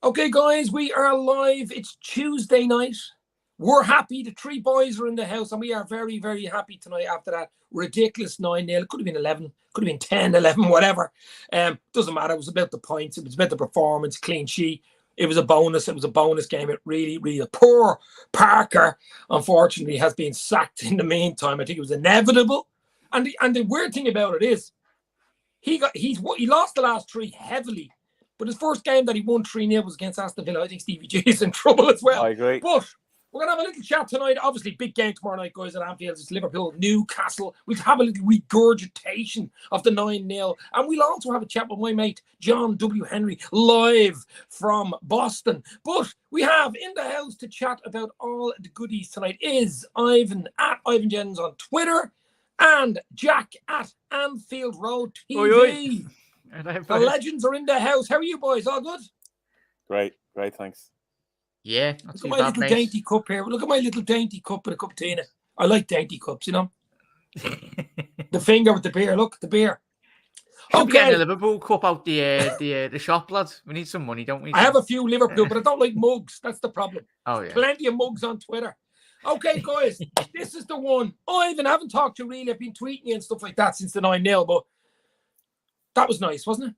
Okay, guys, we are live. It's Tuesday night. We're happy. The three boys are in the house, and we are very, very happy tonight after that ridiculous 9-0. It could have been 11, could have been 10, 11, whatever. Doesn't matter. It was about the points. It was about the performance, clean sheet. It was a bonus. It was a bonus game. It really, really, poor Parker, unfortunately, has been sacked in the meantime. I think it was inevitable. And the weird thing about it is he lost the last three heavily. But his first game that he won 3-0 was against Aston Villa. I think Stevie G is in trouble as well. I agree. But we're going to have a little chat tonight. Obviously, big game tomorrow night, guys, at Anfield. It's Liverpool, Newcastle. We'll have a little regurgitation of the 9-0. And we'll also have a chat with my mate, John W. Henry, live from Boston. But we have in the house to chat about all the goodies tonight is Ivan at Ivan Jennings on Twitter and Jack at Anfield Road TV. Oi, oi. The legends are in the house. How are you boys? All good? Great, thanks. Yeah, look at my little dainty cup here. Look at my little dainty cup with a cup of tea in it. I like dainty cups, you know. The finger with the beer. Look, the beer. Should get a Liverpool cup out the shop, lads. We need some money, don't we? I have a few Liverpool, but I don't like mugs. That's the problem. Oh yeah, plenty of mugs on Twitter. Okay, guys, this is the one. I haven't talked to you really. I've been tweeting you and stuff like that since the 9-0, but that was nice, wasn't it?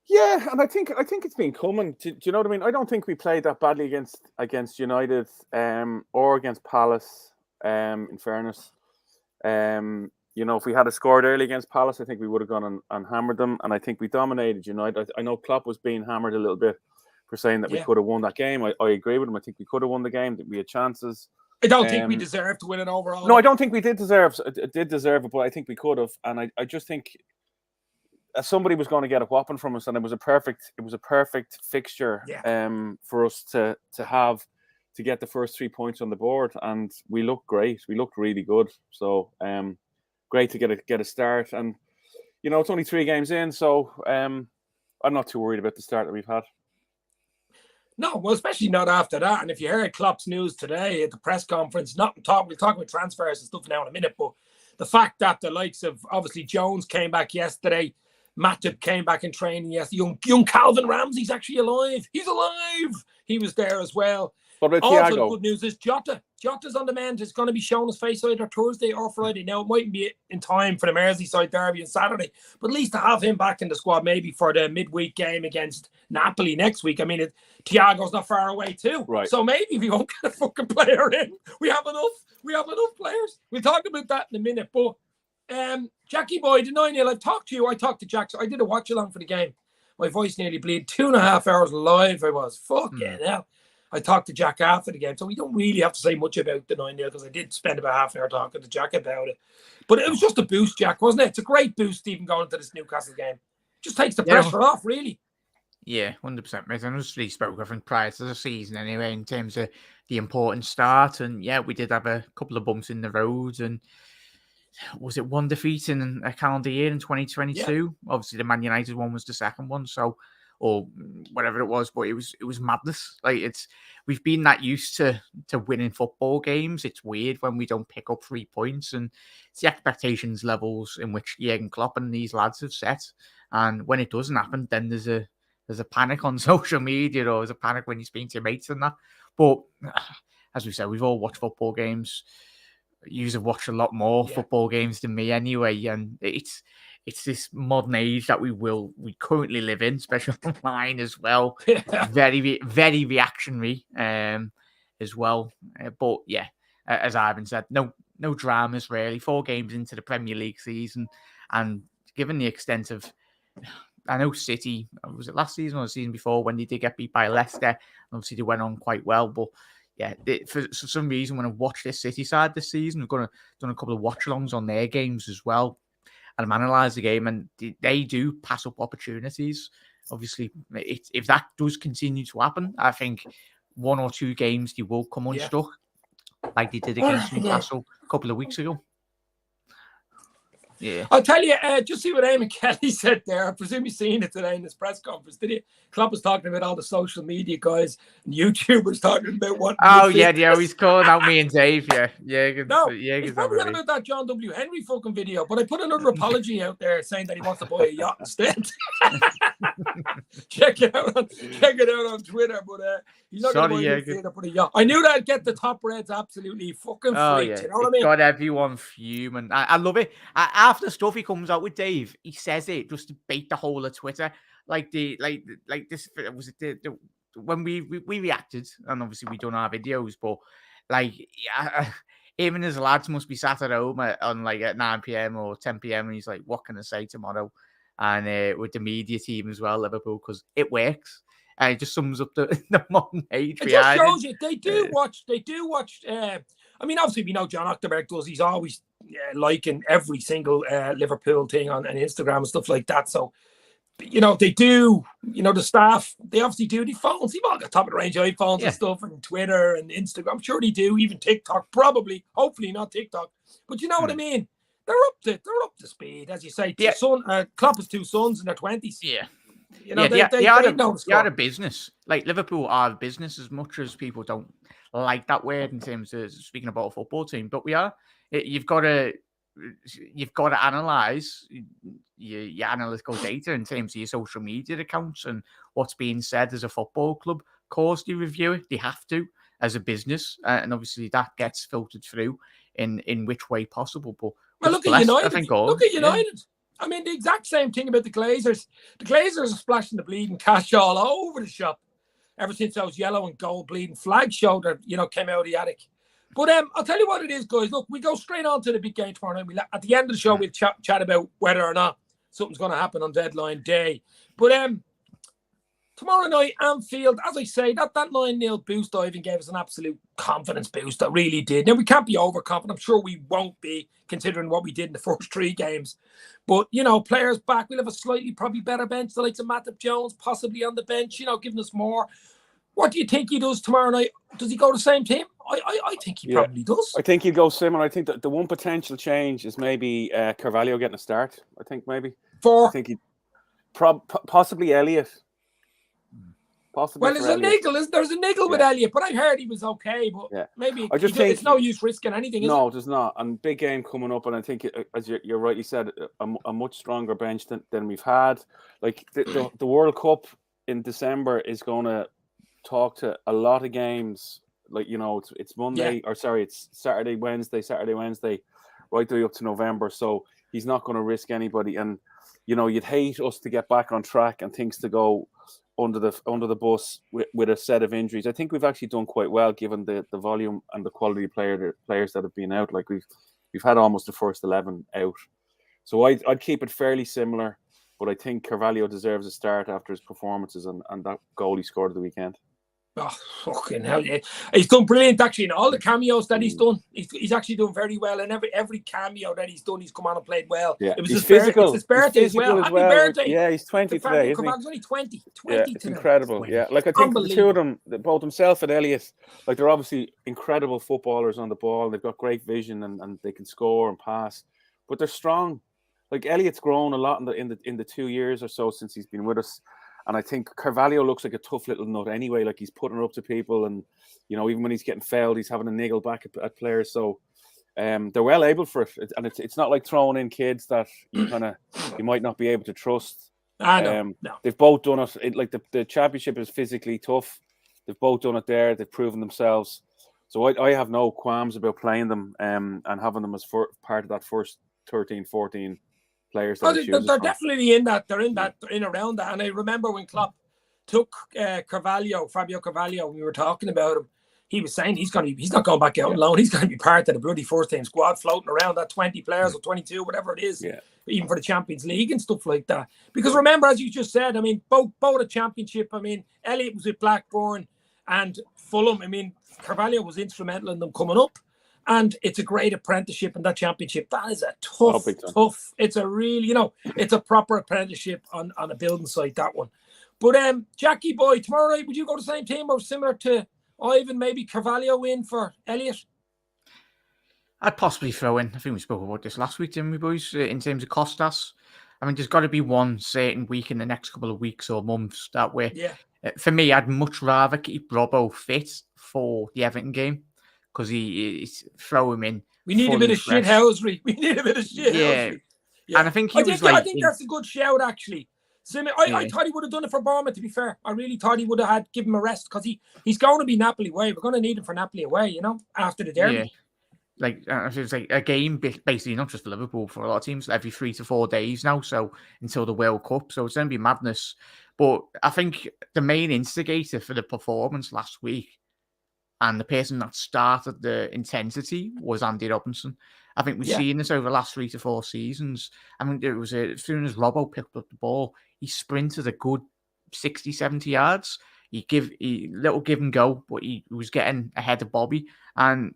Yeah, and I think it's been coming. Do you know what I mean? I don't think we played that badly against United or against Palace. In fairness, if we had scored early against Palace, I think we would have gone and hammered them. And I think we dominated United. I know Klopp was being hammered a little bit for saying that we could have won that game. I agree with him. I think we could have won the game. That we had chances. I don't think we deserved to win it overall. No, I don't think we did deserve it, but I think we could have. And I just think somebody was going to get a whopping from us, and it was a perfect fixture for us to have to get the first 3 points on the board, and we looked great. We looked really good. So great to get a start, and it's only 3 games in, so I'm not too worried about the start that we've had. No, well, especially not after that. And if you heard Klopp's news today at the press conference, we'll talk about transfers and stuff now in a minute, but the fact that the likes of obviously Jones came back yesterday, Matip came back in training yesterday, young Calvin Ramsey's actually alive. He's alive. He was there as well. What about also, Thiago? the good news is Jota. Jota's on the mend. He's going to be showing his face either Thursday or Friday. Now, it mightn't be in time for the Merseyside derby on Saturday, but at least to have him back in the squad maybe for the midweek game against Napoli next week. I mean, Thiago's not far away too. Right. So maybe we won't get a fucking player in. We have enough players. We'll talk about that in a minute. But Jackie boy, the 9-0, I've talked to you. I talked to Jack. So I did a watch along for the game. My voice nearly bleed. 2.5 hours live I was. Fucking hell. I talked to Jack after the game, so we don't really have to say much about the 9-0 because I did spend about half an hour talking to Jack about it. But it was just a boost, Jack, wasn't it? It's a great boost even going into this Newcastle game. Just takes the pressure off, really. Yeah, 100%, mate. And as we spoke, I think, prior to the season anyway, in terms of the important start. And yeah, we did have a couple of bumps in the road. And was it one defeat in a calendar year in 2022? Yeah. Obviously, the Man United one was the second one. So, or whatever it was, but it was madness. Like we've been that used to winning football games. It's weird when we don't pick up 3 points, and it's the expectations levels in which Jurgenklopp and these lads have set. And when it doesn't happen, then there's a panic on social media, or there's a panic when you speak to your mates and that. But as we said, we've all watched football games. You have watched a lot more football games than me anyway, and it's this modern age that we currently live in, especially online as well. Very, very reactionary as well. But yeah, as Ivan said, no dramas really. 4 games into the Premier League season, and given the extent of, I know City, was it last season or the season before when they did get beat by Leicester? Obviously they went on quite well, but yeah, for some reason when I watched this City side this season, we've done a couple of watch-alongs on their games as well. And I've analysed the game, and they do pass up opportunities. Obviously, if that does continue to happen, I think 1 or 2 games they will come unstuck, like they did against Newcastle a couple of weeks ago. Yeah, I'll tell you, just see what Eamon Kelly said there. I presume you've seen it today in this press conference, did you? Klopp was talking about all the social media guys and YouTubers talking about what. Oh yeah, he's calling out me and Dave. He's probably on about that John W. Henry fucking video. But I put another apology out there saying that he wants to buy a yacht instead. check it out on Twitter. But he's not going to mind Theatre, but I knew that I'd get the top reds absolutely fucking freaked. You know what I mean? Got everyone fuming. I love it. After the stuff he comes out with, Dave, he says it just to bait the whole of Twitter. Like this was it when we reacted, and obviously we done our videos, but like him and his lads must be sat at home at 9 p.m. or 10 p.m. and he's like, what can I say tomorrow? And with the media team as well, Liverpool, because it works. And it just sums up the modern age. It just shows you they do watch. I mean, obviously we know John Ochterberg does. He's always liking every single Liverpool thing on Instagram and stuff like that. So, you know, they do. You know, the staff, they obviously do. The phones, they've all got top of the range iPhones and stuff, and Twitter and Instagram. I'm sure they do. Even TikTok, probably. Hopefully not TikTok. But you know what I mean. They're up to speed, as you say. Klopp has 2 sons in their 20s. Yeah. You know, they are a business. Like Liverpool are a business, as much as people don't like that word in terms of speaking about a football team. But we are. You've got to analyze your analytical data in terms of your social media accounts and what's being said as a football club. Of course, they review it. They have to as a business, and obviously that gets filtered through in which way possible. But well, look at United. Look at United. Yeah. I mean, the exact same thing about the Glazers. The Glazers are splashing the bleeding cash all over the shop ever since those yellow and gold bleeding flag show that, came out of the attic. But I'll tell you what it is, guys. Look, we go straight on to the big game tomorrow night. At the end of the show, we'll chat about whether or not something's going to happen on deadline day. But tomorrow night, Anfield, as I say, that 9-0 boost I even gave us an absolute confidence boost. That really did. Now, we can't be overconfident. I'm sure we won't be, considering what we did in the first 3 games. But, players back. We'll have a slightly probably better bench. The likes of Matip Jones possibly on the bench, giving us more. What do you think he does tomorrow night? Does he go the same team? I think he probably does. I think he'd go similar. I think that the one potential change is maybe Carvalho getting a start. I think maybe. I think he'd possibly Elliott. Well, there's a niggle. There's a niggle with Elliott, but I heard he was okay. But maybe it's no use risking anything. No, there's not. And big game coming up, and I think, as you're right, you said a much stronger bench than we've had. Like the World Cup in December is going to talk to a lot of games. Like it's Monday it's Saturday, Wednesday, right the way up to November. So he's not going to risk anybody. And you'd hate us to get back on track and things to go under the bus with a set of injuries. I think we've actually done quite well given the volume and the quality of players that have been out. Like we've had almost the first 11 out. So I'd keep it fairly similar, but I think Carvalho deserves a start after his performances and that goal he scored at the weekend. Oh, fucking hell, yeah. He's done brilliant, actually, in all the cameos that he's done. He's actually done very well. And every cameo that he's done, he's come on and played well. Yeah. It was his physical. His birthday as well. Happy birthday. Yeah, he's 20 today, isn't he? He's only 20. It's incredible. Yeah, like I think the two of them, both himself and Elliott, like they're obviously incredible footballers on the ball. They've got great vision and they can score and pass. But they're strong. Like Elliott's grown a lot in the 2 years or so since he's been with us. And I think Carvalho looks like a tough little nut anyway. Like he's putting her up to people, and even when he's getting fouled, he's having a niggle back at players. So they're well able for it, and it's not like throwing in kids that you might not be able to trust. No. They've both done it. Like the championship is physically tough. They've both done it there. They've proven themselves. So I have no qualms about playing them and having them as part of that first 13, 14 players. They're definitely in that. They're in around that. And I remember when Klopp took Fabio Carvalho, we were talking about him. He was saying he's not going back out alone. He's going to be part of the bloody first team squad, floating around that 20 players or 22, whatever it is, even for the Champions League and stuff like that. Because remember, as you just said, I mean, both a championship. I mean, Elliott was with Blackburn and Fulham. I mean, Carvalho was instrumental in them coming up. And it's a great apprenticeship in that championship. That is a tough. It's a really, it's a proper apprenticeship on a building site, that one. But Jackie boy, tomorrow night, would you go to the same team or similar to Ivan, maybe Carvalho in for Elliott? I'd possibly throw in. I think we spoke about this last week, didn't we, boys? In terms of Costas. I mean, there's got to be one certain week in the next couple of weeks or months that way. Yeah. For me, I'd much rather keep Robbo fit for the Everton game. Because he's throw him in. We need a bit of shithousery. Yeah. And I think I think that's a good shout, actually. I thought he would have done it for Bournemouth, to be fair. I really thought he would have given him a rest because he's going to be Napoli away. We're going to need him for Napoli away, after the derby. Yeah. Like, it was like a game, basically, not just for Liverpool, for a lot of teams, every 3 to 4 days now, so until the World Cup. So it's going to be madness. But I think the main instigator for the performance last week and the person that started the intensity was Andy Robinson. I think we've seen this over the last 3 to 4 seasons. I mean, it was as soon as Robbo picked up the ball, he sprinted a good 60, 70 yards. Little give and go, but he was getting ahead of Bobby. And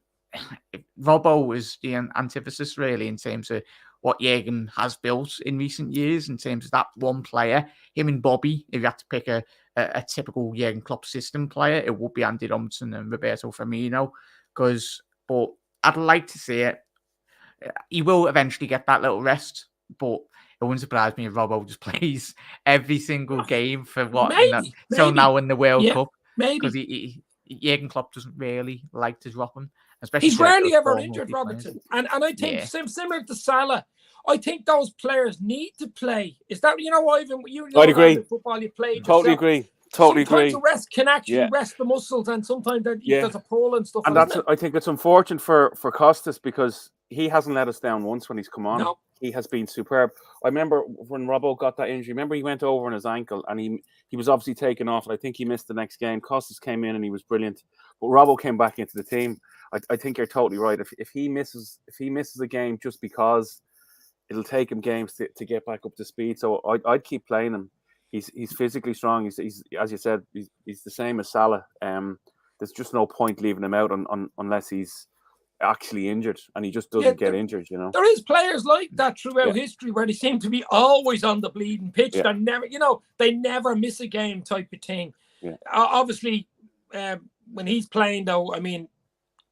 Robbo was the antithesis, really, in terms of what Jurgen has built in recent years, in terms of that one player. Him and Bobby, if you had to pick a typical Jurgen Klopp system player, it would be Andy Robinson and Roberto Firmino. But I'd like to see it. He will eventually get that little rest, but it wouldn't surprise me if Robbo just plays every single game for till now in the World Cup. Maybe. Because Jurgen Klopp doesn't really like to drop him. Especially he's rarely ever injured, Robertson. And I think similar to Salah, I think those players need to play. Is that, Ivan, I'd agree. Football you played Totally yourself. agree. Totally agree. Sometimes the rest can actually rest the muscles, and sometimes there's a pull and stuff. And I think it's unfortunate for Costas because he hasn't let us down once when he's come on. No. He has been superb. I remember when Robbo got that injury. Remember he went over on his ankle and he was obviously taken off. And I think he missed the next game. Costas came in and he was brilliant. But Robbo came back into the team. I think you're totally right. If he misses a game just because it'll take him games to get back up to speed. So I'd keep playing him. He's physically strong. He's as you said, he's the same as Salah. There's just no point leaving him out unless he's actually injured, and he just doesn't get injured. There is players like that throughout history where they seem to be always on the bleeding pitch. They're never, they never miss a game type of thing. Yeah. Obviously, when he's playing though, I mean,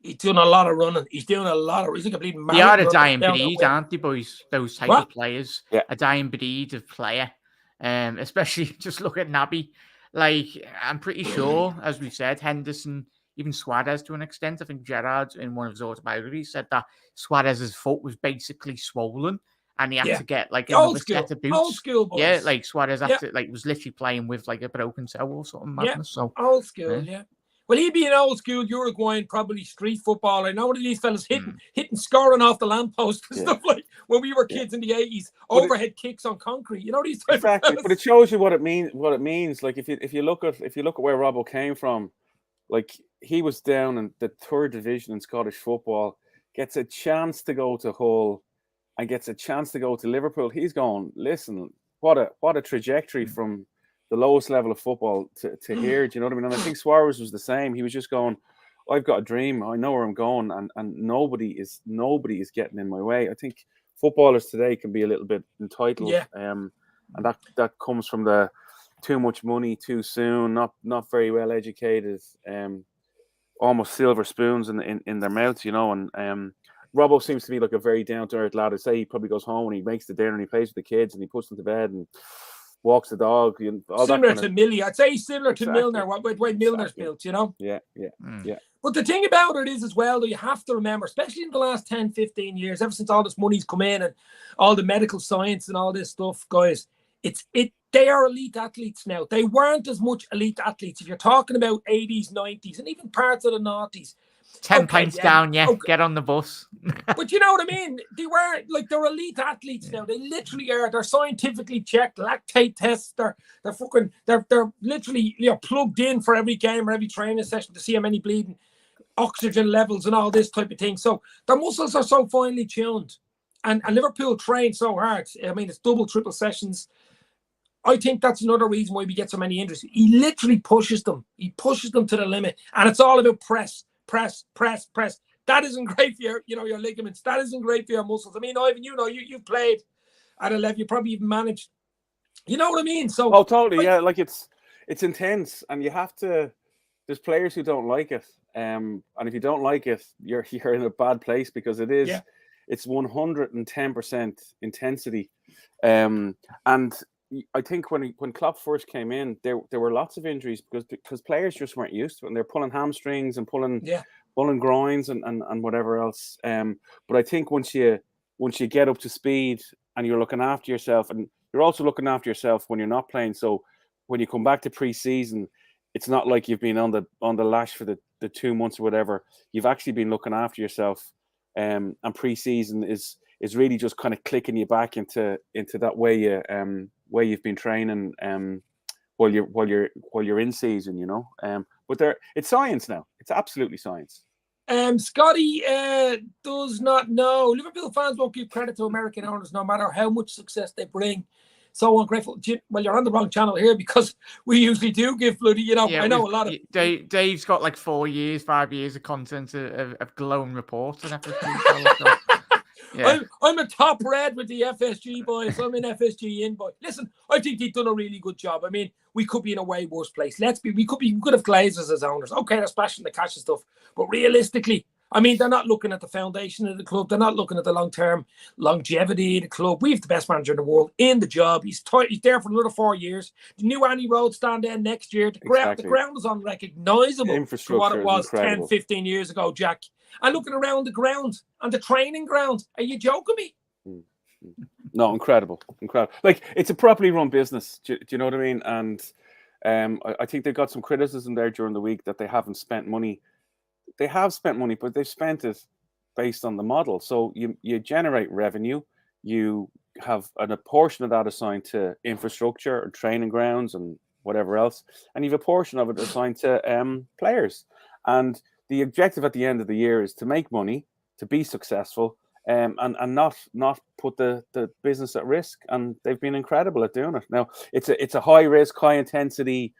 he's doing a lot of running. He's doing a lot of. He's like a bleeding. They are a dying breed, aren't they, boys? Those type of players, a dying breed of player. Especially just look at Naby. Like, I'm pretty sure, as we said, Henderson, even Suarez to an extent. I think Gerrard, in one of his autobiographies, said that Suarez's foot was basically swollen and he had to get like another set of boots. Old school boys. Yeah, like Suarez had to, was literally playing with like a broken toe or something. Madness. So old school, Well, he'd be an old school Uruguayan, probably street footballer. I know one of these fellas hitting, scoring off the lamppost and stuff like when we were kids in the 80s, overhead kicks on concrete. These type of fellas. But it shows you what it means. Like if you look at where Robbo came from, like he was down in the 3rd division in Scottish football, gets a chance to go to Hull, and gets a chance to go to Liverpool. He's going, listen, what a trajectory from the lowest level of football to here. Do you know what I mean? And I think Suarez was the same. He was just going, I've got a dream. I know where I'm going, and nobody is getting in my way. I think footballers today can be a little bit entitled, and that comes from the too much money too soon, not very well educated, almost silver spoons in their mouths, and Robbo seems to be like a very down to earth lad. I'd say he probably goes home and he makes the dinner and he plays with the kids and he puts them to bed and walks the dog. All similar that to Millie. I'd say he's similar to Milner, what way Milner's built, Yeah. But the thing about it is as well, though, you have to remember, especially in the last 10, 15 years, ever since all this money's come in and all the medical science and all this stuff, guys, they are elite athletes now. They weren't as much elite athletes. If you're talking about 80s, 90s, and even parts of the 90s. 10 pints down, get on the bus. But you know what I mean? They were they're elite athletes now. They literally are. They're scientifically checked, lactate tests. They're literally plugged in for every game or every training session to see how many bleeding oxygen levels and all this type of thing. So their muscles are so finely tuned. And Liverpool train so hard. I mean, it's double, triple sessions. I think that's another reason why we get so many injuries. He literally pushes them. He pushes them to the limit. And it's all about press. That isn't great for your ligaments. That isn't great for your muscles. I mean, Ivan, you've played at a level. You probably even managed. You know what I mean? So totally, yeah. Like it's intense, and you have to. There's players who don't like it, and if you don't like it, you're in a bad place because it is. Yeah. It's 110% intensity, and I think when Klopp first came in, there were lots of injuries because players just weren't used to it, and they're pulling hamstrings and pulling groins and whatever else. But I think once you get up to speed and you're looking after yourself and you're also looking after yourself when you're not playing. So when you come back to pre-season, it's not like you've been on the lash for the 2 months or whatever. You've actually been looking after yourself, and pre-season is really just kind of clicking you back into that way you've been training while you're in season, you know. But it's science now. It's absolutely science. Scotty does not know. Liverpool fans won't give credit to American owners no matter how much success they bring. So ungrateful. Well, you're on the wrong channel here because we usually do give bloody, you know, I know a lot of... Dave's got like 5 years of content of glowing reports on FSG. So, yeah. I'm a top red with the FSG boys. I'm an FSG in boy. Listen, I think they've done a really good job. I mean, we could be in a way worse place. We could have Glazers as owners. Okay, they're splashing the cash and stuff. But realistically, I mean, they're not looking at the foundation of the club. They're not looking at the long-term longevity of the club. We have the best manager in the world in the job. He's there for another 4 years. The new Annie Road stand there next year. The ground is unrecognisable for what it was 10, 15 years ago, Jack. And looking around the ground, and the training ground, are you joking me? No, incredible. Like, it's a properly run business. Do you know what I mean? And I think they got some criticism there during the week that they haven't spent money. They have spent money, but they've spent it based on the model. So you generate revenue, you have a portion of that assigned to infrastructure or training grounds and whatever else, and you have a portion of it assigned to players. And the objective at the end of the year is to make money, to be successful, and not put the business at risk. And they've been incredible at doing it. Now it's a high risk, high intensity,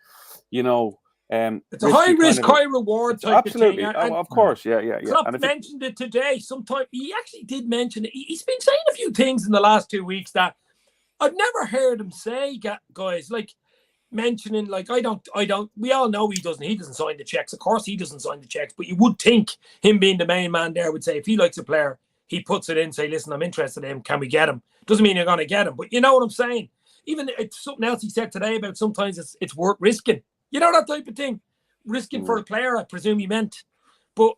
you know. It's a high risk, high reward type absolutely. of thing. Of course, yeah. Klopp mentioned it today. Sometime he actually did mention it. He's been saying a few things in the last 2 weeks that I've never heard him say, guys. Like mentioning, like I don't. We all know he doesn't sign the checks. Of course, he doesn't sign the checks. But you would think him being the main man there would say if he likes a player, he puts it in. Say, listen, I'm interested in him. Can we get him? Doesn't mean you're going to get him, but you know what I'm saying. Even it's something else he said today about sometimes it's worth risking. You know, that type of thing. Risking for a player, I presume he meant. But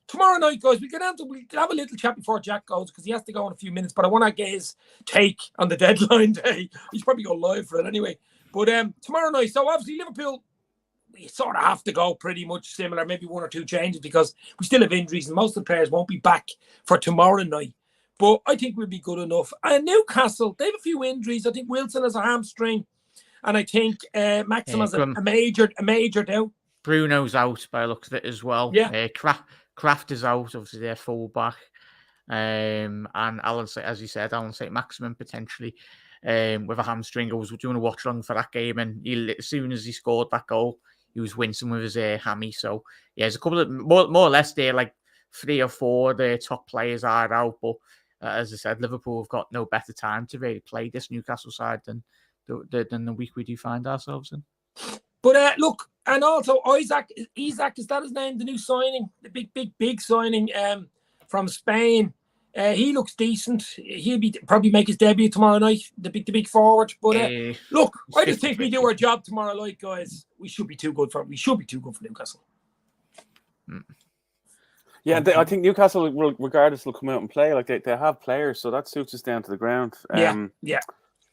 tomorrow night, guys, we'll have a little chat before Jack goes because he has to go in a few minutes. But I want to get his take on the deadline day. He's probably going live for it anyway. But tomorrow night, so obviously Liverpool, we sort of have to go pretty much similar, maybe 1 or 2 changes because we still have injuries and most of the players won't be back for tomorrow night. But I think we'll be good enough. And Newcastle, they have a few injuries. I think Wilson has a hamstring. And I think Maxim has a major doubt. Bruno's out by the looks of it as well. Yeah. Kraft is out, obviously their fullback. And Alan, as you said, Alan St. Maximin potentially with a hamstring. I was doing a watch along for that game, and as soon as he scored that goal, he was wincing with his hammy. So yeah, there's a couple of more or less there, like 3 or 4 of their top players are out. But as I said, Liverpool have got no better time to really play this Newcastle side than the week we do find ourselves in. But look, and also Isaac, is that his name? The new signing, the big signing from Spain. He looks decent. He'll probably make his debut tomorrow night. The big forward. But look, I just think we do our job tomorrow night, guys. We should be too good for Newcastle. Yeah, I think Newcastle, regardless, will come out and play. Like they have players, so that suits us down to the ground. Yeah.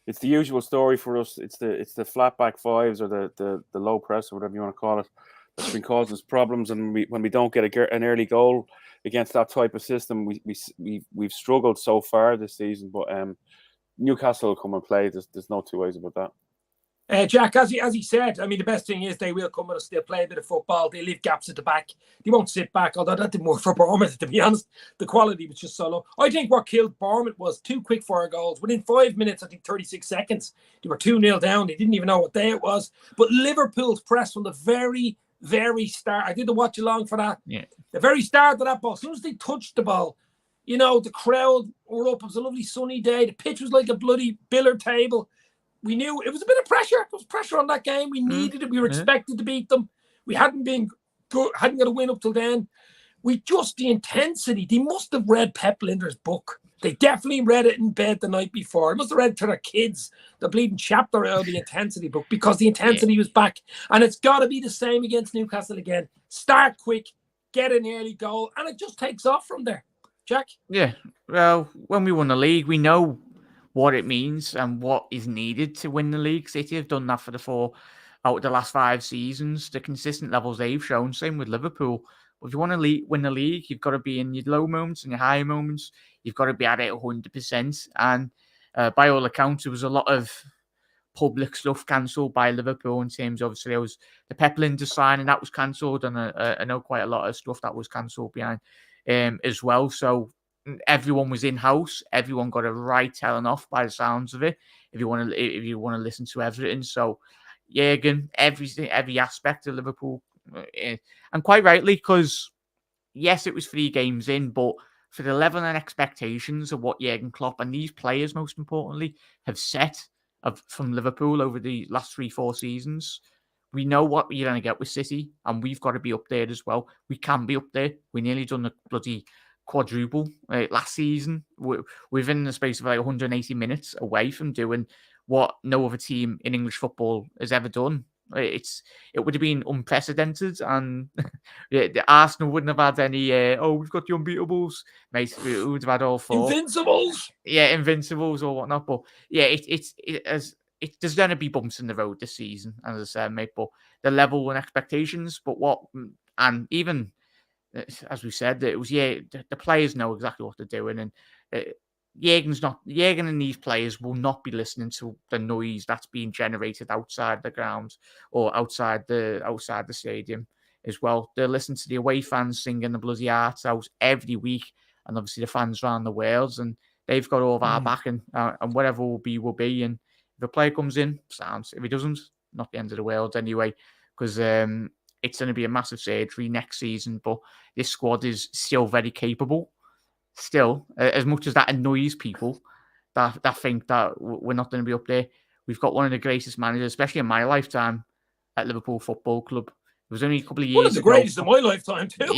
It's the usual story for us. It's the flat back fives or the low press or whatever you want to call it that's been causing us problems. And when we don't get an early goal against that type of system, we've struggled so far this season. But Newcastle will come and play. There's no two ways about that. Jack, as he said, I mean, the best thing is they will come with us. They'll play a bit of football. They leave gaps at the back. They won't sit back, although that didn't work for Bournemouth, to be honest. The quality was just so low. I think what killed Bournemouth was 2 quick fire goals. Within 5 minutes, I think 36 seconds, they were 2-0 down. They didn't even know what day it was. But Liverpool's press from the very, very start, I did the watch along for that. Yeah. The very start of that ball, as soon as they touched the ball, you know, the crowd were up. It was a lovely sunny day. The pitch was like a bloody billiard table. We knew it was a bit of pressure. There was pressure on that game. We needed it. We were expected to beat them. We hadn't been good, hadn't got a win up till then. The intensity. They must have read Pep Linder's book. They definitely read it in bed the night before. They must have read it to their kids, the bleeding chapter out of the intensity book, because the intensity was back. And it's got to be the same against Newcastle again. Start quick, get an early goal, and it just takes off from there. Jack? Yeah. Well, when we won the league, we know what it means and what is needed to win the league. City have done that for the 4 out of the last 5 seasons. The consistent levels they've shown, same with Liverpool. But if you want to win the league, you've got to be in your low moments and your high moments. You've got to be at it 100%. And by all accounts, there was a lot of public stuff cancelled by Liverpool in terms of, obviously, there was the Pep Linders signing that was cancelled, and I know quite a lot of stuff that was cancelled behind as well. So everyone was in house. Everyone got a right telling off by the sounds of it. If you want to listen to everything, so Jurgen, every aspect of Liverpool, and quite rightly, because yes, it was 3 games in, but for the level and expectations of what Jurgen Klopp and these players, most importantly, have set from Liverpool over the last 3-4 seasons, we know what you're going to get with City, and we've got to be up there as well. We can be up there. We nearly done the bloody quadruple last season. We're within the space of like 180 minutes away from doing what no other team in English football has ever done. It would have been unprecedented, and the Arsenal wouldn't have had any. We've got the unbeatables, mate. We would have had all 4 Invincibles. Yeah, invincibles or whatnot. But yeah, there's going to be bumps in the road this season, as I said, mate. But the level and expectations, and even as we said, it was the players know exactly what they're doing, and Jurgen and these players will not be listening to the noise that's being generated outside the ground or outside the stadium as well. They'll listen to the away fans singing the bloody hearts out every week, and obviously the fans around the world, and they've got all of our backing, and whatever will be. And if a player comes in, sounds. If he doesn't, not the end of the world anyway, because it's going to be a massive surgery next season. But this squad is still very capable. Still, as much as that annoys people that think that we're not going to be up there, we've got one of the greatest managers, especially in my lifetime, at Liverpool Football Club. It was only a couple of years ago. One of the greatest in my lifetime too.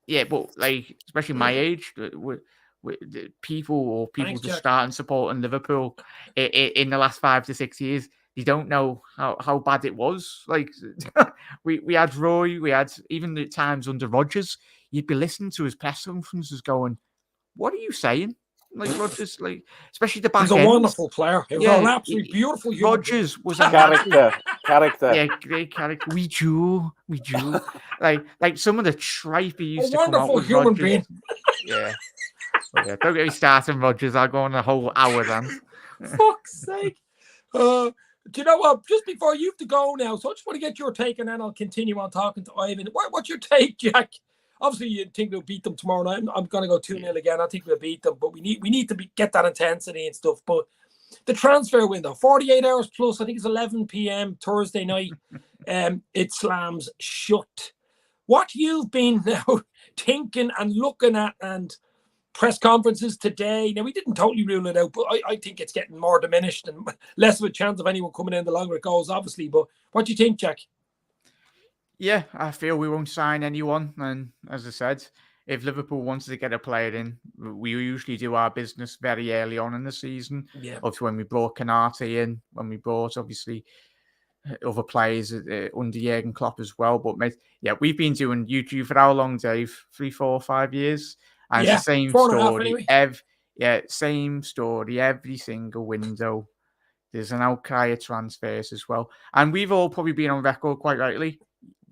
Yeah, but especially my age, people just starting supporting Liverpool in the last 5 to 6 years. You don't know how bad it was. Like we had Roy, we had even the times under Rodgers. You'd be listening to his press conferences, going, "What are you saying?" Like Rodgers, especially the back end. He's a wonderful player. He was an absolutely beautiful human. Rodgers was a character. Yeah, great character. We do. like some of the tripe he used to come out with. Human Rodgers. being. Yeah. Don't get me started, Rodgers. I'll go on a whole hour then. Fuck's sake. Do you know what? Just before you have to go now, so I just want to get your take, and then I'll continue on talking to Ivan. What's your take, Jack? Obviously, you think we'll beat them tomorrow night. I'm going to go 2-0 again. I think we'll beat them, but we need to get that intensity and stuff. But the transfer window, 48 hours plus, I think it's 11 p.m. Thursday night. It slams shut. What you've been now thinking and looking at, and press conferences today. Now, we didn't totally rule it out, but I think it's getting more diminished and less of a chance of anyone coming in the longer it goes, obviously. But what do you think, Jack? Yeah, I feel we won't sign anyone. And as I said, if Liverpool wants to get a player in, we usually do our business very early on in the season. Yeah. Obviously, when we brought Canate in, when we brought, obviously, other players under Jurgen Klopp as well. But, mate, yeah, we've been doing YouTube for how long, Dave? 3, 4, 5 years? And it's the same story. Anyway. Same story every single window. There's an outcry of transfers as well. And we've all probably been on record, quite rightly.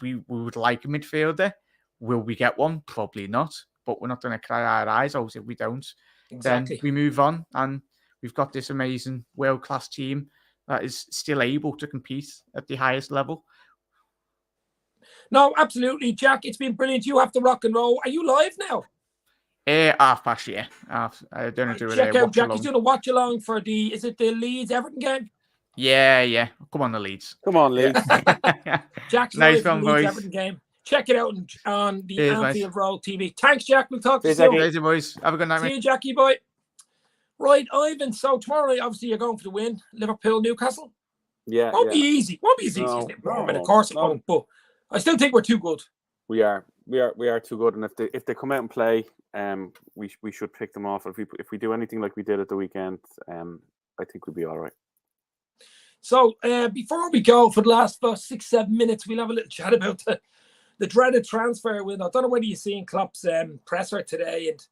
We would like a midfielder. Will we get one? Probably not. But we're not going to cry our eyes out if we don't. Exactly. Then we move on, and we've got this amazing world-class team that is still able to compete at the highest level. No, absolutely, Jack. It's been brilliant. You have to rock and roll. Are you live now? Half past, yeah. I don't do it. Check out Jack. He's doing a watch along for the Leeds Everton game? Yeah. Come on, the Leeds. Come on, Leeds. Jack's nice live Leeds Everton game. Check it out on the Anfield Road TV. Thanks, Jack. We'll talk to you soon. Later, boys. Have a good night, mate. See you, Jackie boy. Right, Ivan. So tomorrow night, obviously, you're going for the win. Liverpool, Newcastle. Yeah. Won't be easy. Won't be as easy as Liverpool. Of course it won't. But I still think we're too good. We are too good, and if they come out and play, we should pick them off. If we do anything like we did at the weekend, I think we'll be all right. So before we go, for the last 6-7 minutes, we'll have a little chat about the dreaded transfer window. I don't know whether you've seen Klopp's presser today, and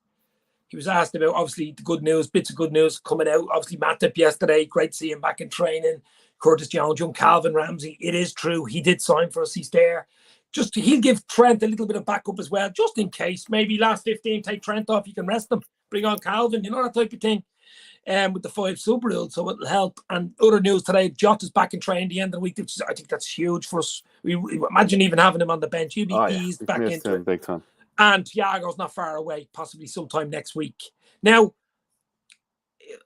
he was asked about, obviously, the good news, bits of good news coming out. Obviously, Matip yesterday, great to see him back in training. Curtis Jones, young Calvin Ramsey. It is true. He did sign for us. He's there. He'll give Trent a little bit of backup as well, just in case. Maybe last 15, take Trent off. You can rest him. Bring on Calvin. You know, that type of thing. With the 5 sub rule, so it'll help. And other news today, Jota's back in training at the end of the week, which I think that's huge for us. We imagine even having him on the bench. He'll be eased back into it. Big time. And Thiago's not far away, possibly sometime next week. Now,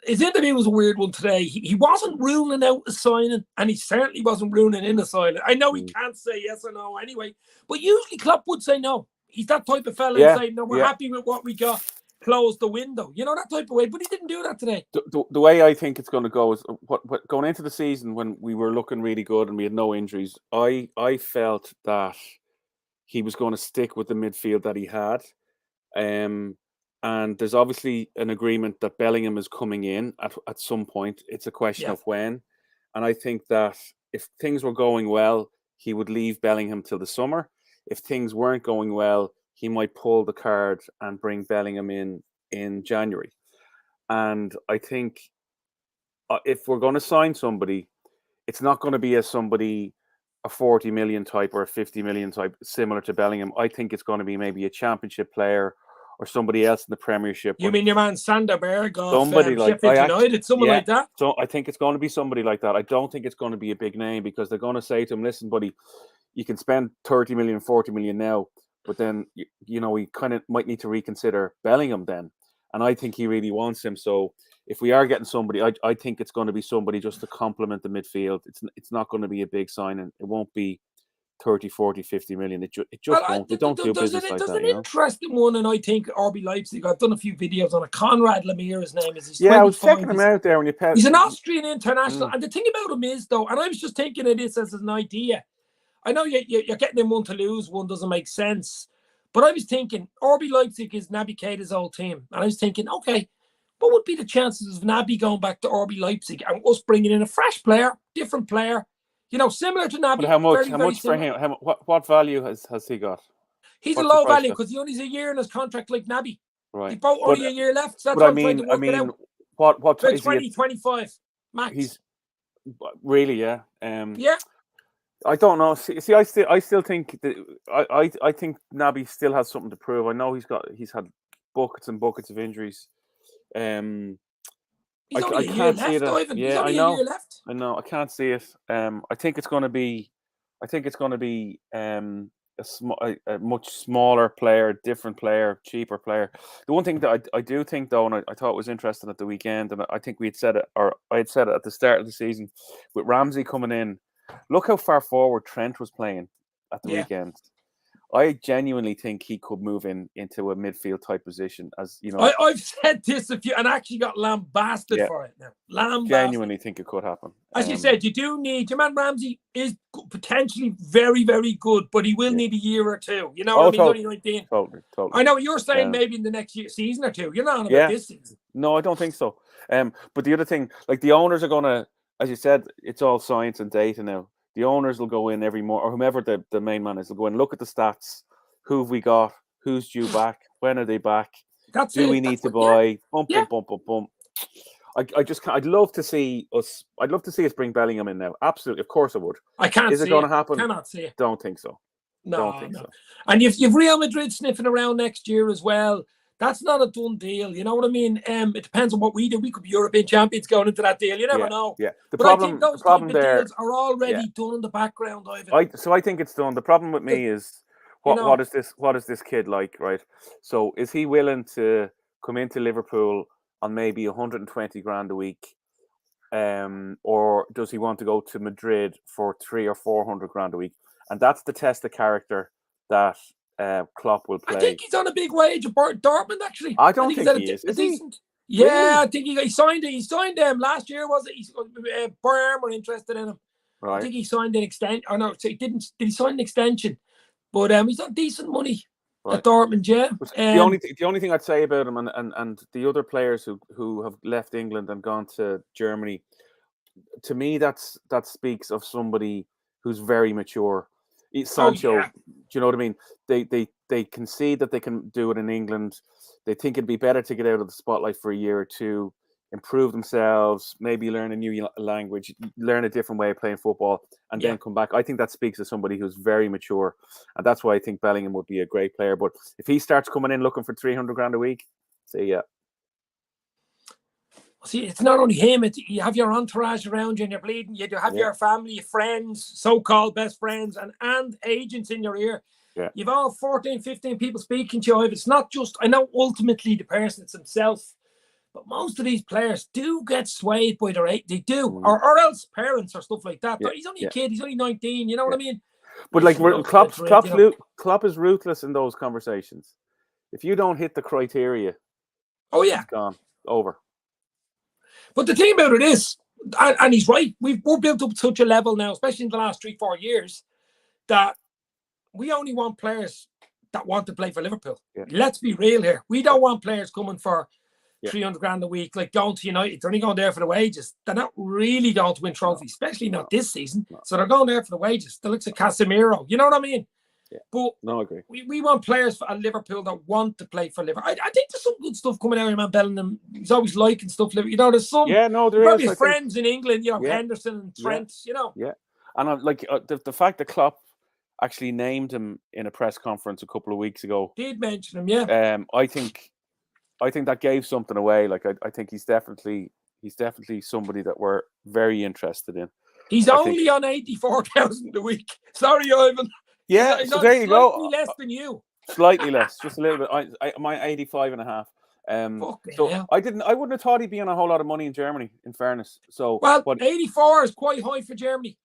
his interview was a weird one today. He wasn't ruling out a signing, and he certainly wasn't ruling in a signing. I know he can't say yes or no anyway, but usually Klopp would say no. He's that type of fella who say, no, we're happy with what we got. Close the window, you know, that type of way. But he didn't do that today. The way I think it's going to go is what going into the season when we were looking really good and we had no injuries. I felt that he was going to stick with the midfield that he had, and there's obviously an agreement that Bellingham is coming in at some point. It's a question of when, and I think that if things were going well, he would leave Bellingham till the summer. If things weren't going well, he might pull the card and bring Bellingham in January. And I think if we're going to sign somebody, it's not going to be a 40 million type or a 50 million type similar to Bellingham. I think it's going to be maybe a championship player or somebody else in the Premiership. You mean your man Sanderberg or somebody like Sheffield United, someone like that? So I think it's going to be somebody like that. I don't think it's going to be a big name because they're going to say to him, listen, buddy, you can spend 30 million, 40 million now, but then, you know, we kind of might need to reconsider Bellingham then. And I think he really wants him. So if we are getting somebody, I think it's going to be somebody just to complement the midfield. It's not going to be a big signing. It won't be 30, 40, 50 million. It just won't. They don't do business like that. There's an interesting one, and I think RB Leipzig, I've done a few videos on it. Conrad Lemire, his name is. I was checking him out there when you He's an Austrian international. And the thing about him is, though, and I was just thinking of this as an idea. I know you're getting him one to lose, one doesn't make sense. But I was thinking, RB Leipzig is Naby Keita's old team. And I was thinking, okay, what would be the chances of Naby going back to RB Leipzig and us bringing in a fresh player, different player, you know, similar to Naby? But how much for him? What value has he got? He's a low value because he only has a year in his contract like Naby. Right. He's about only a year left. So that's what I'm trying to work it out. What is 20, 25 max. He's really, yeah. Yeah. I don't know. See, I still think that I think Naby still has something to prove. I know he's had buckets and buckets of injuries. He's only I can't see it. Ivan. Yeah, I know. A year left. I know. I can't see it. I think it's going to be. A much smaller player, different player, cheaper player. The one thing that I do think though, and I thought it was interesting at the weekend, and I think we had said it, or I had said it at the start of the season, with Ramsey coming in. Look how far forward Trent was playing at the weekend. I genuinely think he could move into a midfield type position, as you know. I've said this a few, and actually got lambasted for it now. Lambasted. Genuinely think it could happen. As you said, you do need. Your man Ramsey is potentially very, very good, but he will need a year or two. You know, what I mean, totally, he's only 19. Totally. I know you're saying maybe in the next season or two. You're not on about this season. No, I don't think so. But the other thing, like the owners are gonna, as you said, it's all science and data now. The owners will go in every month, or whomever the main man is, will go in, look at the stats. Who have we got? Who's due back? When are they back? Do we need to buy? Bump. I just can't. I'd love to see us bring Bellingham in now. Absolutely, of course I would. I can't. Is it going to happen? Cannot see it. Don't think so. No. And you've Real Madrid sniffing around next year as well. That's not a done deal. You know what I mean? It depends on what we do. We could be European champions going into that deal. You never know. Yeah. The problem there deals are already done in the background. I think it's done. The problem with me is what is this kid like, right? So is he willing to come into Liverpool on maybe 120 grand a week, or does he want to go to Madrid for 300 or 400 grand a week? And that's the test of character that Klopp will play. I think he's on a big wage at Dortmund, actually. I don't think he is. Is he? Yeah, really? I think he signed it. He signed them last year, was it? Bayern were interested in him. Right. I think he signed an extension. Oh no, he didn't. Did he sign an extension? But he's on decent money at Dortmund, yeah. The only thing I'd say about him and the other players who have left England and gone to Germany, to me that speaks of somebody who's very mature. Sancho, you know what I mean? They can see that they can do it in England. They think it'd be better to get out of the spotlight for a year or two, improve themselves, maybe learn a new language, learn a different way of playing football, and then come back. I think that speaks to somebody who's very mature, and that's why I think Bellingham would be a great player. But if he starts coming in looking for 300 grand a week, say yeah. See, it's not only him. You have your entourage around you and you're bleeding. You have your family, friends, so-called best friends, and agents in your ear. Yeah. You've all 14, 15 people speaking to you. If it's not just, I know ultimately the person, it's himself, but most of these players do get swayed by their age. They do. Or else parents or stuff like that. He's only a kid. He's only 19. You know what I mean? But like Klopp is ruthless in those conversations. If you don't hit the criteria, it's gone. Over. But the thing about it is, and he's right, we're built up to such a level now, especially in the last 3-4 years, that we only want players that want to play for Liverpool. Yeah. Let's be real here. We don't want players coming for 300 grand a week, like going to United. They're only going there for the wages. They're not really going to win trophies, especially not this season. So they're going there for the wages. They look at Casemiro. You know what I mean? Yeah. But no, I agree. We want players at Liverpool that want to play for Liverpool. I think there's some good stuff coming out of man Bellingham. He's always liking stuff. You know, there's some. Yeah, no, there probably is. His friends in England, you know, Henderson and Trent. You know. Yeah, and like the fact that Klopp actually named him in a press conference a couple of weeks ago. Did mention him, yeah. I think that gave something away. Like I think he's definitely somebody that we're very interested in. He's only on 84,000 a week. Sorry, Ivan. Yeah, so there you go. Slightly less than you. Slightly less, just a little bit. I'm 85 and a half. So hell. I wouldn't have thought he'd be on a whole lot of money in Germany, in fairness. So 84 is quite high for Germany.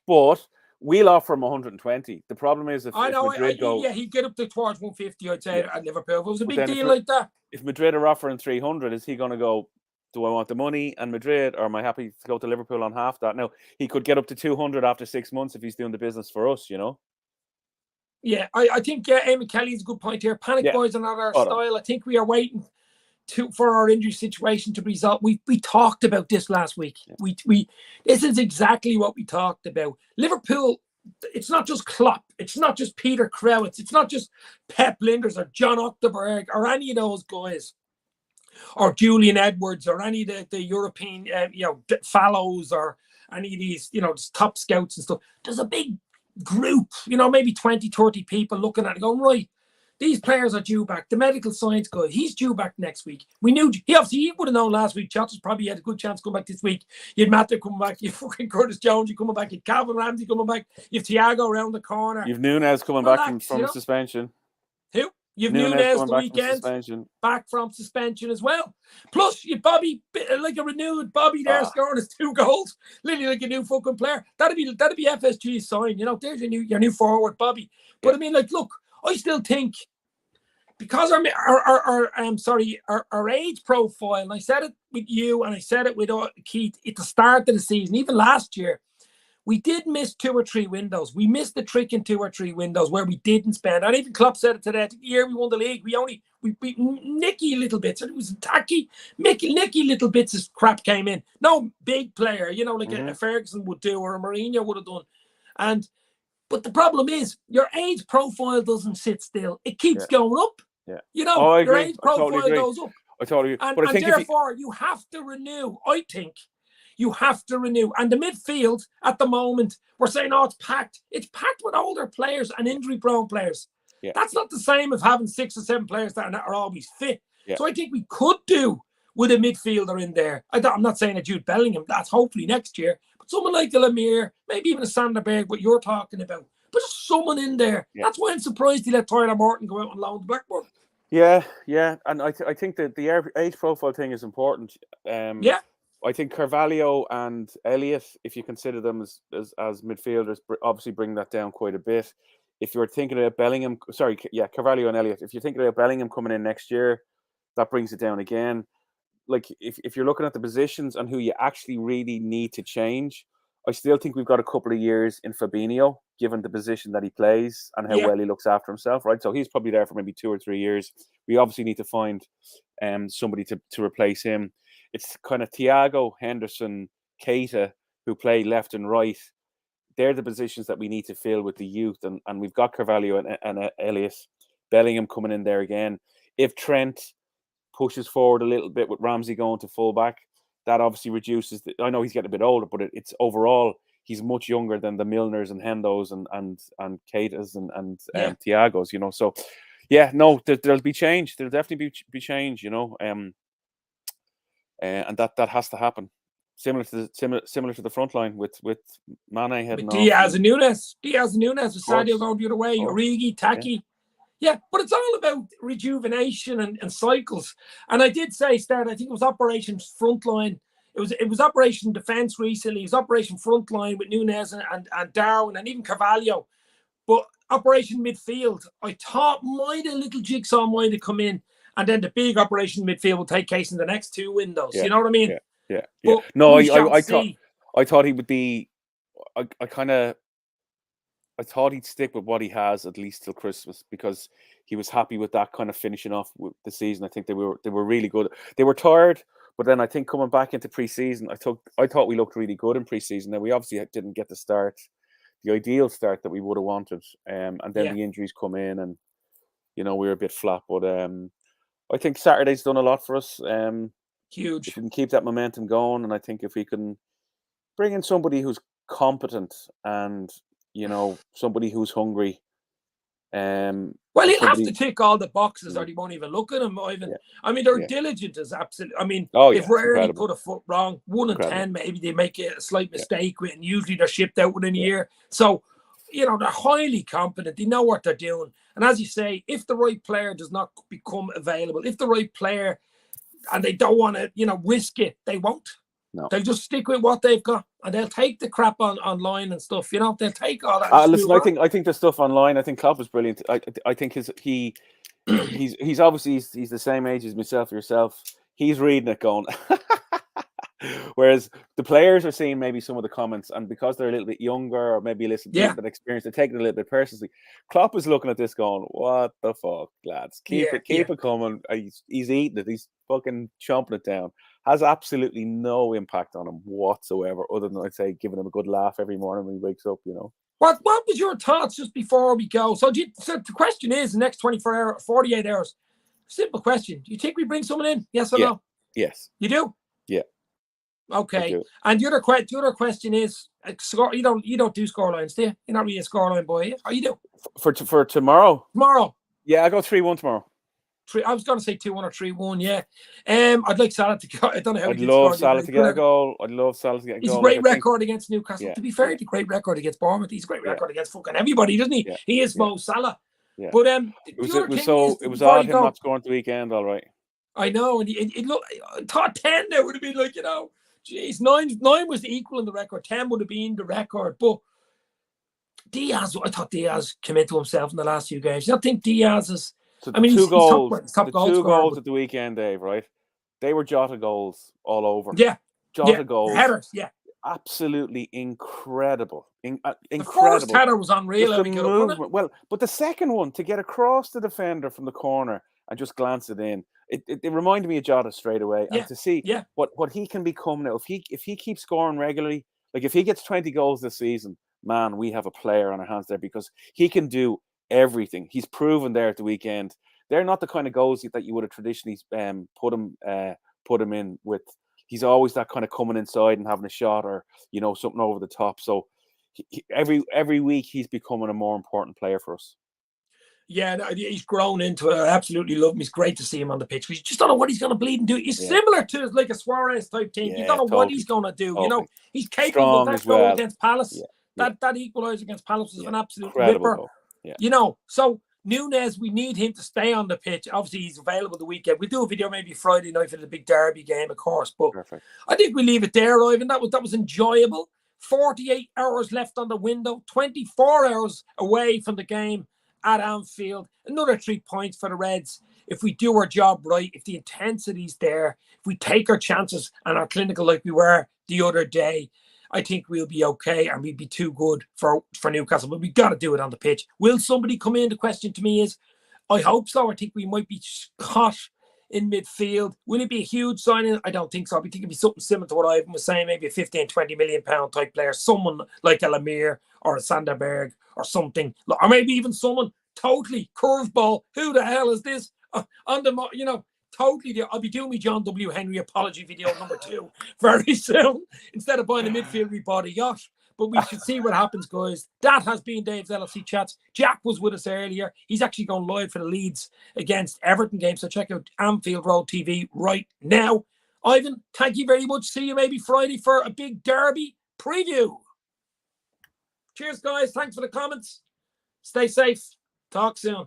But we'll offer him 120. The problem is if Madrid go, he'd get up to towards 150, I'd say, at Liverpool. If it was a big deal like that. If Madrid are offering 300, is he going to go, do I want the money and Madrid, or am I happy to go to Liverpool on half that? No, he could get up to 200 after 6 months if he's doing the business for us, you know? Yeah, I think Eamon Kelly's a good point here. Panic boys are not our style. I think we are waiting for our injury situation to resolve. We talked about this last week. Yeah. This is exactly what we talked about. Liverpool, it's not just Klopp. It's not just Peter Crouch. It's not just Pep Linders or John Octoberg or any of those guys, or Julian Edwards or any of the European, fellows or any of these, top scouts and stuff. There's a big group, maybe 20, 30 people looking at it going, right, these players are due back. The medical science guy, he's due back next week. We knew, he would have known last week. Chelsea probably had a good chance to come back this week. You had Matthew coming back. You have fucking Curtis Jones, you coming back. You have Calvin Ramsey coming back. You have Thiago around the corner. You've Nunez coming back from suspension. Who? You've Nunez the weekend back from suspension as well. Plus, you Bobby, like a renewed Bobby there scoring his 2 goals, literally like a new fucking player. That'd be FSG's sign. There's your new forward, Bobby. But I mean, like, look, I still think because our age profile, and I said it with you, and I said it with Keith at the start of the season, even last year. We did miss 2 or 3 windows. We missed the trick in 2 or 3 windows where we didn't spend. And even Klopp said it today. The year we won the league, we nicky little bits. It was tacky, nicky little bits of crap came in. No big player, like a Ferguson would do or a Mourinho would have done. But the problem is your age profile doesn't sit still. It keeps going up. Yeah. Your age profile goes up. I totally agree. And therefore, you have to renew, I think. You have to renew. And the midfield at the moment, we're saying, it's packed. It's packed with older players and injury-prone players. Yeah. That's not the same as having 6 or 7 players that are always fit. Yeah. So I think we could do with a midfielder in there. I'm not saying a Jude Bellingham. That's hopefully next year. But someone like a Lemire, maybe even a Sanderberg, what you're talking about. But just someone in there. Yeah. That's why I'm surprised he let Tyler Morton go out and loan to Blackburn. Yeah. And I think that the age profile thing is important. I think Carvalho and Elliott, if you consider them as midfielders, obviously bring that down quite a bit. If you're thinking about Carvalho and Elliott, if you're thinking about Bellingham coming in next year, that brings it down again. Like, if you're looking at the positions and who you actually really need to change, I still think we've got a couple of years in Fabinho, given the position that he plays and how well he looks after himself, right? So he's probably there for maybe 2 or 3 years. We obviously need to find somebody to replace him. It's kind of Thiago, Henderson, Keita, who play left and right. they're the positions that we need to fill with the youth, and we've got Carvalho and Elias, Bellingham coming in there again. If Trent pushes forward a little bit with Ramsey going to fullback, that obviously reduces. I know he's getting a bit older, but it's overall he's much younger than the Milners and Hendos and Keitas and Thiagos, you know. So yeah, no, there'll be change. There'll definitely be change, you know. And that has to happen. Similar to the front line with Mane heading off. Diaz and Nunes with Sadio going the other way. Origi, Taki. Yeah, but it's all about rejuvenation and cycles. And I did say, I think it was Operation Frontline. It was Operation Defence recently. It was Operation Frontline with Nunes and Darwin and even Carvalho. But Operation Midfield, I thought a little jigsaw might have come in, and then the big Operation Midfield will take place in the next 2 windows. You know what I mean? Yeah. But no, I thought he would be. I thought he'd stick with what he has at least till Christmas, because he was happy with that kind of finishing off with the season. I think they were really good. They were tired, but then I think coming back into pre-season, I thought we looked really good in pre-season. Now we obviously didn't get the ideal start that we would have wanted, and then the injuries come in, and you know we were a bit flat. But I think Saturday's done a lot for us. Huge. If we can keep that momentum going, and I think if we can bring in somebody who's competent and you know somebody who's hungry. Well, he'll have to tick all the boxes, or he won't even look at him. I mean, they're diligent as absolutely. I mean, they've rarely put a foot wrong. 1 in 10, maybe they make a slight mistake with, and usually they're shipped out within a year. So, you know, they're highly competent. They know what they're doing. And as you say, if the right player does not become available, if the right player, and they don't want to, you know, risk it, they won't. No. They'll just stick with what they've got, and they'll take the crap online and stuff. You know, they'll take all that. Listen, I think the stuff online. I think Klopp is brilliant. I think he's obviously he's the same age as myself or yourself. He's reading it, going. Whereas the players are seeing maybe some of the comments, and because they're a little bit younger or maybe a little bit experienced, they're taking it a little bit personally. Klopp is looking at this, going, "What the fuck, lads? Keep it coming." He's eating it. He's fucking chomping it down. Has absolutely no impact on him whatsoever, other than I'd say giving him a good laugh every morning when he wakes up. You know. What was your thoughts just before we go? So the question is, the next 24 hours, 48 hours. Simple question: do you think we bring someone in? Yes or no? Yes. You do? Yeah. Okay. And the other question is, you don't do scorelines, do you? You're not really a scoreline boy, or you do? For tomorrow? Tomorrow. Yeah, I go 3-1 tomorrow. I was going to say 2-1 or 3-1. Yeah. I'd like Salah to go. I don't know how. I'd love Salah to get a goal. He's a great record against Newcastle. To be fair, he's a great record against Bournemouth. He's a great record against fucking everybody, doesn't he? Yeah. He is Mo Salah. Yeah. But it was odd him not scoring the weekend. All right. I know, and it looked. I thought 10 there would have been like, you know. Jeez, 9 was the equal in the record. 10 would have been the record. But Diaz, I thought Diaz came into himself in the last few games. I think Diaz is. So he's top goal scorer, at the weekend, Dave. Right? They were Jota goals all over. Yeah, Jota goals. Headers. Yeah, absolutely incredible. Incredible. The first header was unreal. Well, but the second one, to get across the defender from the corner and just glance it in. It reminded me of Jota straight away, and to see what he can become now. If he keeps scoring regularly, like if he gets 20 goals this season, man, we have a player on our hands there, because he can do everything. He's proven there at the weekend. They're not the kind of goals that you would have traditionally put him in with. He's always that kind of coming inside and having a shot, or you know, something over the top. So every week he's becoming a more important player for us. Yeah, he's grown into it. I absolutely love him. He's great to see him on the pitch. You just don't know what he's going to bleed and do. He's similar to like a Suarez type thing. You don't know what he's going to do. You know, he's capable of that goal against Palace. That equaliser against Palace was an absolute ripper. You know, so Nunes, we need him to stay on the pitch. Obviously, he's available the weekend. We'll do a video maybe Friday night for the big derby game, of course. But I think we leave it there, Ivan. That was enjoyable. 48 hours left on the window. 24 hours away from the game at Anfield. Another 3 points for the Reds. If we do our job right, if the intensity's there, if we take our chances and are clinical like we were the other day, I think we'll be okay, and we'd be too good for Newcastle. But we've got to do it on the pitch. Will somebody come in? The question to me is, I hope so. I think we might be caught in midfield. Will it be a huge signing? I don't think so. I think it'd be something similar to what Ivan was saying, maybe a 15, 20 million pound type player, someone like a Lemire or a Sanderberg or something, or maybe even someone totally curveball. Who the hell is this? On the, you know, totally. I'll be doing my John W. Henry apology video number 2 very soon. Instead of buying a midfield, we bought a yacht. But we should see what happens, guys. That has been Dave's LFC Chats. Jack was with us earlier. He's actually going live for the Leeds against Everton game. So check out Anfield Road TV right now. Ivan, thank you very much. See you maybe Friday for a big derby preview. Cheers, guys. Thanks for the comments. Stay safe. Talk soon.